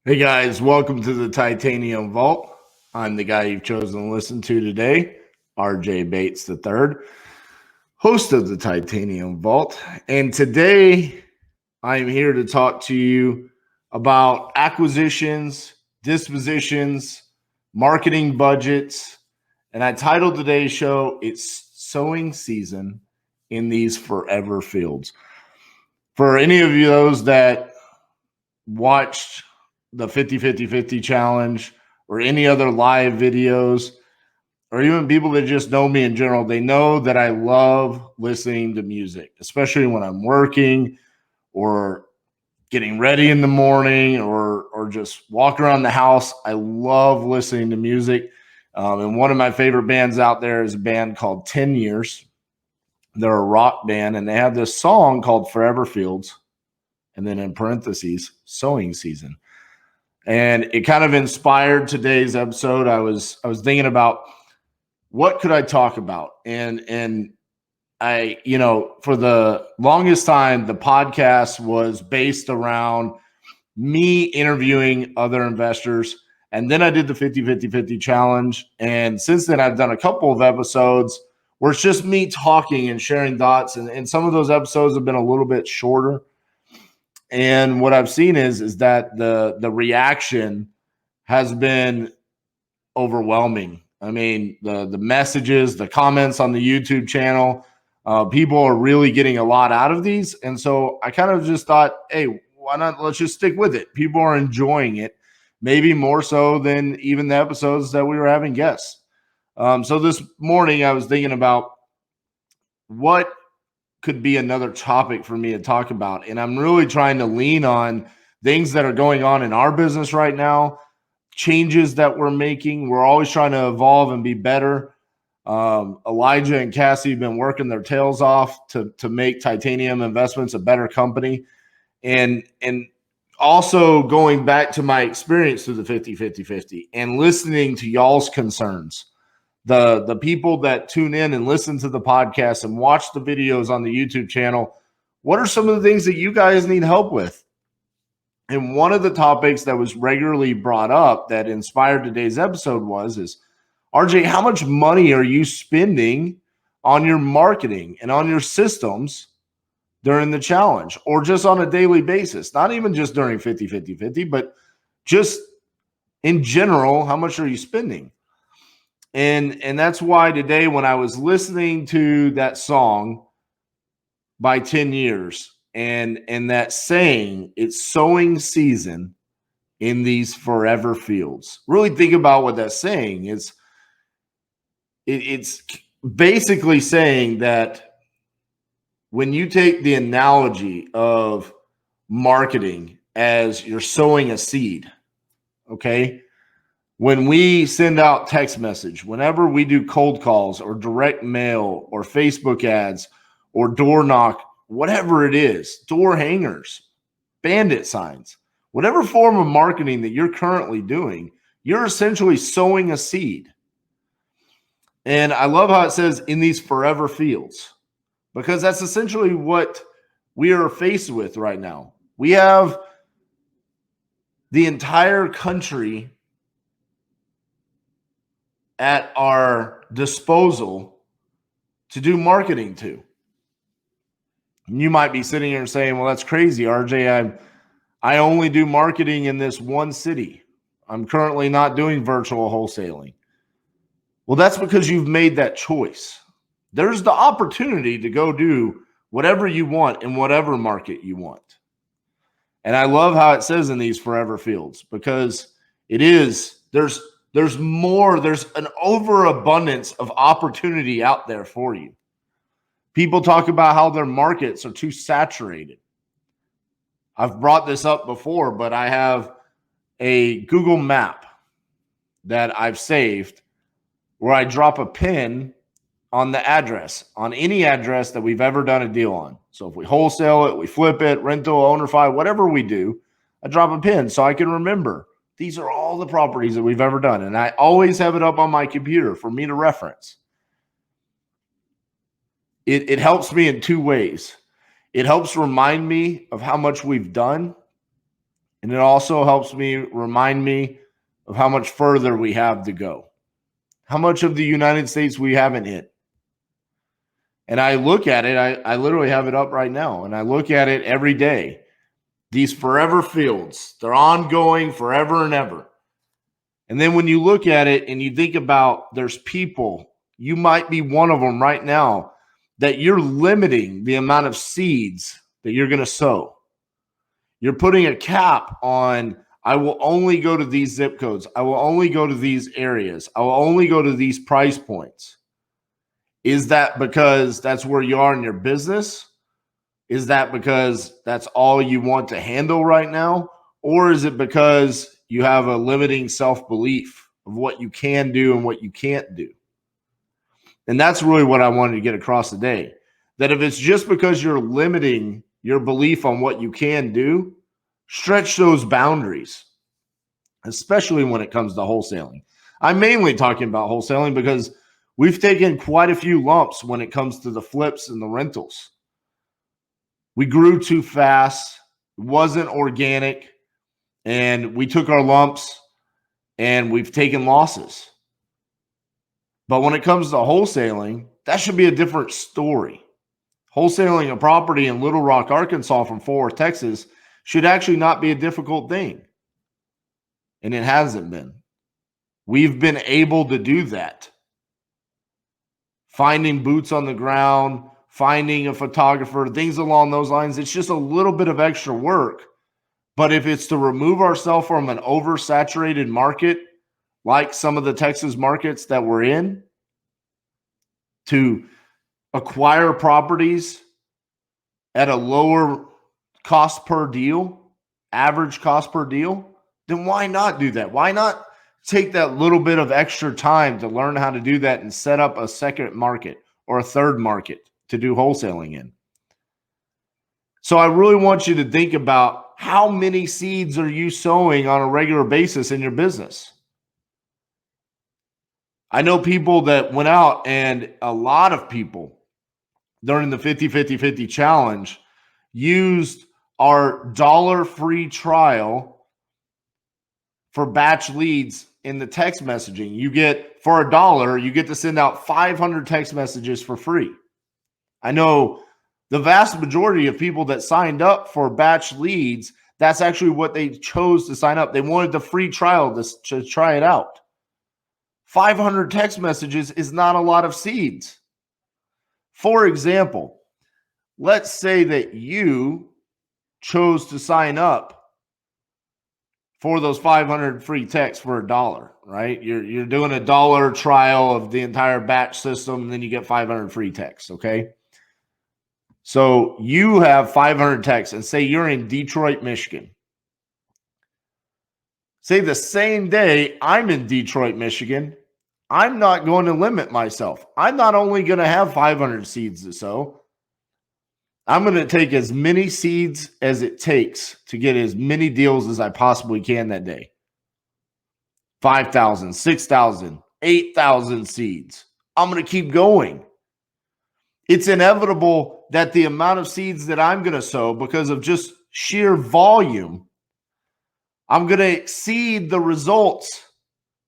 Hey guys, welcome to the Titanium Vault. I'm the guy you've chosen to listen to today, RJ Bates III, host of the Titanium Vault. And today I'm here to talk to you about acquisitions, dispositions, marketing budgets. And I titled today's show, It's Sowing Season in These Forever Fields. For any of you those that watched the 50 challenge or any other live videos, or even people that just know me in general, they know that I love listening to music, especially when I'm working or getting ready in the morning or just walking around the house. I love listening to music. And one of my favorite bands out there is a band called 10 Years. They're a rock band, and they have this song called Forever Fields, and then in parentheses, Sowing Season. And it kind of inspired today's episode. I was thinking about what could I talk about, and I, for the longest time, the podcast was based around me interviewing other investors, and then I did the 50 challenge, and since then I've done a couple of episodes where it's just me talking and sharing thoughts, and some of those episodes have been a little bit shorter. And what I've seen is that the reaction has been overwhelming. I mean, the messages, the comments on the YouTube channel, people are really getting a lot out of these. And so I kind of just thought, hey, why not? Let's just stick with it. People are enjoying it, maybe more so than even the episodes that we were having guests. So this morning I was thinking about what could be another topic for me to talk about. And I'm really trying to lean on things that are going on in our business right now, changes that we're making. We're always trying to evolve and be better. Elijah and Cassie have been working their tails off to make Titanium Investments a better company. And also going back to my experience through the 50 and listening to y'all's concerns. The people that tune in and listen to the podcast and watch the videos on the YouTube channel, what are some of the things that you guys need help with? And one of the topics that was regularly brought up that inspired today's episode is, RJ, how much money are you spending on your marketing and on your systems during the challenge, or just on a daily basis? Not even just during 50, but just in general, how much are you spending? And that's why today, when I was listening to that song by 10 Years and that saying, it's sowing season in these forever fields, really think about what that's saying. It's basically saying that when you take the analogy of marketing as you're sowing a seed, okay? When we send out text message, whenever we do cold calls or direct mail or Facebook ads or door knock, whatever it is, door hangers, bandit signs, whatever form of marketing that you're currently doing, you're essentially sowing a seed. And I love how it says in these forever fields, because that's essentially what we are faced with right now. We have the entire country at our disposal to do marketing to. And you might be sitting here saying, well, that's crazy, RJ. I only do marketing in this one city. I'm currently not doing virtual wholesaling. Well, that's because you've made that choice. There's the opportunity to go do whatever you want in whatever market you want. And I love how it says in these forever fields, because there's more, there's an overabundance of opportunity out there for you. People talk about how their markets are too saturated. I've brought this up before, but I have a Google map that I've saved where I drop a pin on the address, on any address that we've ever done a deal on. So if we wholesale it, we flip it, rental, ownerify, whatever we do, I drop a pin so I can remember these are all the properties that we've ever done. And I always have it up on my computer for me to reference. It helps me in two ways. It helps remind me of how much we've done. And it also helps me remind me of how much further we have to go, how much of the United States we haven't hit. And I look at it, I literally have it up right now, and I look at it every day. These forever fields, they're ongoing forever and ever. And then when you look at it and you think about there's people, you might be one of them right now, that you're limiting the amount of seeds that you're going to sow. You're putting a cap on, I will only go to these zip codes. I will only go to these areas. I will only go to these price points. Is that because that's where you are in your business? Is that because that's all you want to handle right now? Or is it because you have a limiting self-belief of what you can do and what you can't do? And that's really what I wanted to get across today. That if it's just because you're limiting your belief on what you can do, stretch those boundaries, especially when it comes to wholesaling. I'm mainly talking about wholesaling because we've taken quite a few lumps when it comes to the flips and the rentals. We grew too fast, it wasn't organic, and we took our lumps and we've taken losses. But when it comes to wholesaling, that should be a different story. Wholesaling a property in Little Rock, Arkansas from Fort Worth, Texas should actually not be a difficult thing. And it hasn't been. We've been able to do that. Finding boots on the ground, finding a photographer, things along those lines. It's just a little bit of extra work. But if it's to remove ourselves from an oversaturated market, like some of the Texas markets that we're in, to acquire properties at a lower cost per deal, average cost per deal, then why not do that? Why not take that little bit of extra time to learn how to do that and set up a second market or a third market to do wholesaling in? So I really want you to think about how many seeds are you sowing on a regular basis in your business? I know people that went out, and a lot of people during the 50-50-50 challenge used our dollar free trial for batch leads in the text messaging. You get, for $1, you get to send out 500 text messages for free. I know the vast majority of people that signed up for batch leads, that's actually what they chose to sign up. They wanted the free trial to try it out. 500 text messages is not a lot of seeds. For example, let's say that you chose to sign up for those 500 free texts for $1, right? You're doing $1 trial of the entire batch system, and then you get 500 free texts, okay? So you have 500 texts, and say you're in Detroit, Michigan. Say the same day I'm in Detroit, Michigan, I'm not going to limit myself. I'm not only going to have 500 seeds to sow. I'm going to take as many seeds as it takes to get as many deals as I possibly can that day. 5,000, 6,000, 8,000 seeds. I'm going to keep going. It's inevitable that the amount of seeds that I'm going to sow, because of just sheer volume, I'm going to exceed the results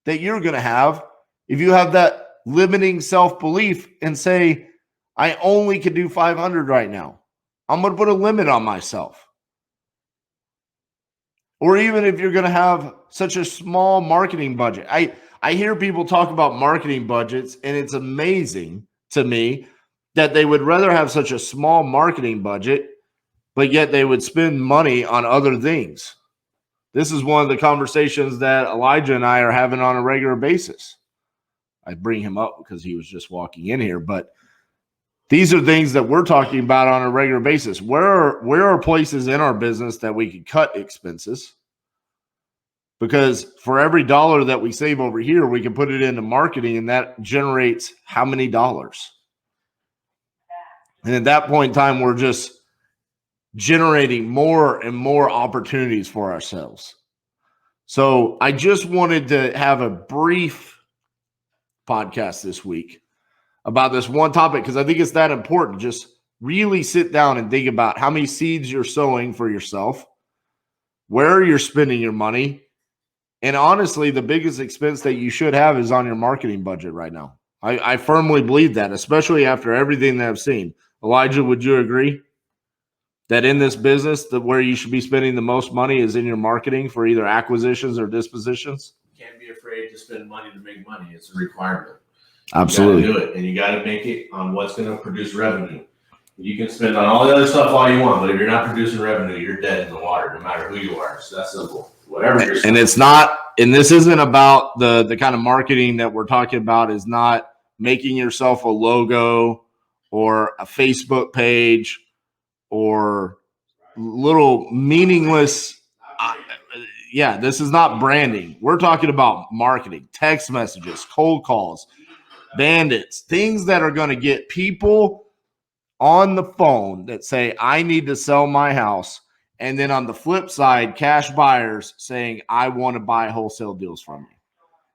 that you're going to have if you have that limiting self-belief and say, I only can do 500 right now. I'm going to put a limit on myself. Or even if you're going to have such a small marketing budget. I hear people talk about marketing budgets, and it's amazing to me that they would rather have such a small marketing budget, but yet they would spend money on other things. This is one of the conversations that Elijah and I are having on a regular basis. I bring him up because he was just walking in here, but these are things that we're talking about on a regular basis. Where are places in our business that we could cut expenses? Because for every dollar that we save over here, we can put it into marketing, and that generates how many dollars? And at that point in time, we're just generating more and more opportunities for ourselves. So I just wanted to have a brief podcast this week about this one topic, because I think it's that important. Just really sit down and think about how many seeds you're sowing for yourself, where you're spending your money. And honestly, the biggest expense that you should have is on your marketing budget right now. I firmly believe that, especially after everything that I've seen. Elijah, would you agree that in this business, that where you should be spending the most money is in your marketing for either acquisitions or dispositions? You can't be afraid to spend money to make money. It's a requirement. Absolutely. You got to do it, and you got to make it on what's going to produce revenue. You can spend on all the other stuff all you want, but if you're not producing revenue, you're dead in the water, no matter who you are. So that's simple. Whatever you're and it's not, and this isn't about the kind of marketing that we're talking about is not making yourself a logo or a Facebook page or little meaningless. This is not branding. We're talking about marketing, text messages, cold calls, bandits, things that are going to get people on the phone that say, I need to sell my house. And then on the flip side, cash buyers saying, I want to buy wholesale deals from you.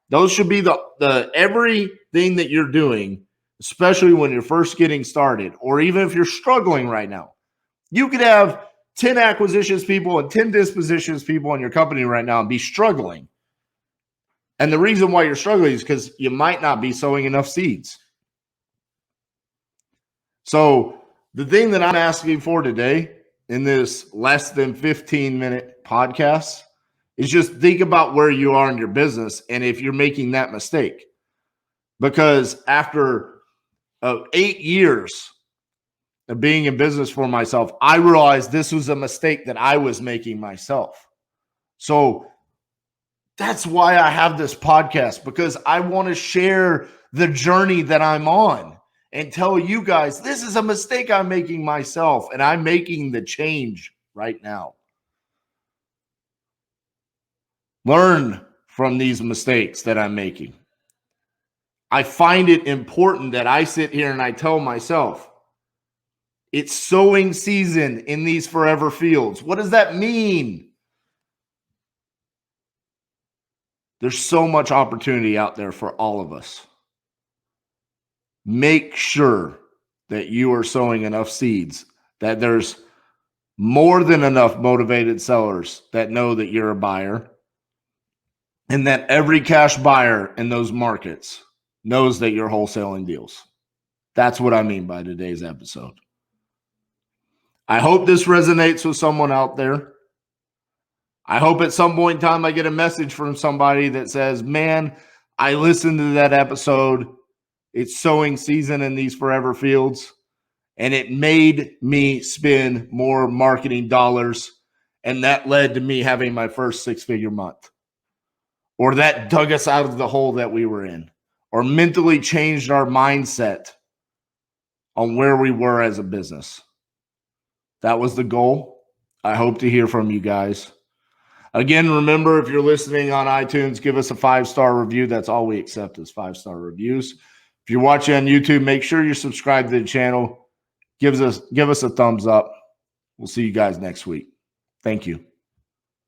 Those should be the everything that you're doing, especially when you're first getting started, or even if you're struggling right now. You could have 10 acquisitions people and 10 dispositions people in your company right now and be struggling. And the reason why you're struggling is because you might not be sowing enough seeds. So the thing that I'm asking for today in this less than 15-minute podcast is just think about where you are in your business and if you're making that mistake. Because after 8 years of being in business for myself, I realized this was a mistake that I was making myself. So that's why I have this podcast, because I want to share the journey that I'm on and tell you guys, this is a mistake I'm making myself, and I'm making the change right now. Learn from these mistakes that I'm making. I find it important that I sit here and I tell myself, it's sowing season in these forever fields. What does that mean? There's so much opportunity out there for all of us. Make sure that you are sowing enough seeds, that there's more than enough motivated sellers that know that you're a buyer, and that every cash buyer in those markets knows that you're wholesaling deals. That's what I mean by today's episode. I hope this resonates with someone out there. I hope at some point in time I get a message from somebody that says, man, I listened to that episode. It's sowing season in these forever fields, and it made me spend more marketing dollars, and that led to me having my first six-figure month. Or that dug us out of the hole that we were in, or mentally changed our mindset on where we were as a business. That was the goal. I hope to hear from you guys. Again, remember, if you're listening on iTunes, give us a 5-star review. That's all we accept is 5-star reviews. If you're watching on YouTube, make sure you're subscribed to the channel. Give us a thumbs up. We'll see you guys next week. Thank you.